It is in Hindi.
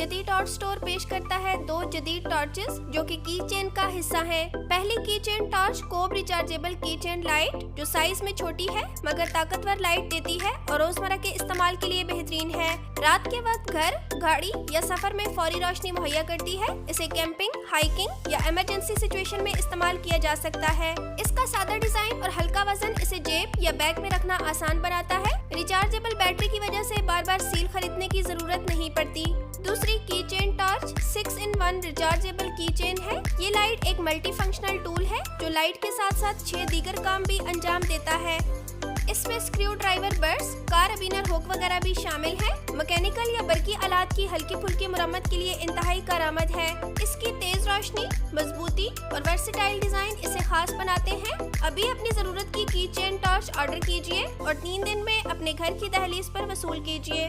जदीद टॉर्च स्टोर पेश करता है दो जदीद टॉर्चेस जो कि की चेन का हिस्सा हैं। पहली की चेन टॉर्च कोब रिचार्जेबल की चेन लाइट जो साइज में छोटी है मगर ताकतवर लाइट देती है और रोजमर्रा के इस्तेमाल के लिए बेहतरीन है। रात के वक्त घर, गाड़ी या सफर में फौरी रोशनी मुहैया करती है। इसे कैंपिंग, हाइकिंग या इमरजेंसी सिचुएशन में इस्तेमाल किया जा सकता है। इसका सादा डिजाइन और हल्का वजन इसे जेब या बैग में रखना आसान बनाता है। रिचार्जेबल बैटरी की वजह से बार बार सील खरीदने की जरूरत नहीं पड़ती। दूसरी की चेन टॉर्च 6-in-1 रिचार्जेबल की चेन है। ये लाइट एक मल्टी फंक्शनल टूल है जो लाइट के साथ साथ 6 दीगर काम भी अंजाम देता है। इसमें स्क्रू ड्राइवर, बर्स, कारबिनर हुक वगैरह भी शामिल है। मैकेनिकल या बरकी आलात की हल्की फुल्की मुरम्मत के लिए इंतहाई कारआमद है। इसकी तेज रोशनी, मजबूती और वर्सेटाइल डिजाइन इसे खास बनाते हैं। अभी अपनी जरूरत की चेन टॉर्च ऑर्डर कीजिए और 3 दिन में अपने घर की दहलीज पर वसूल कीजिए।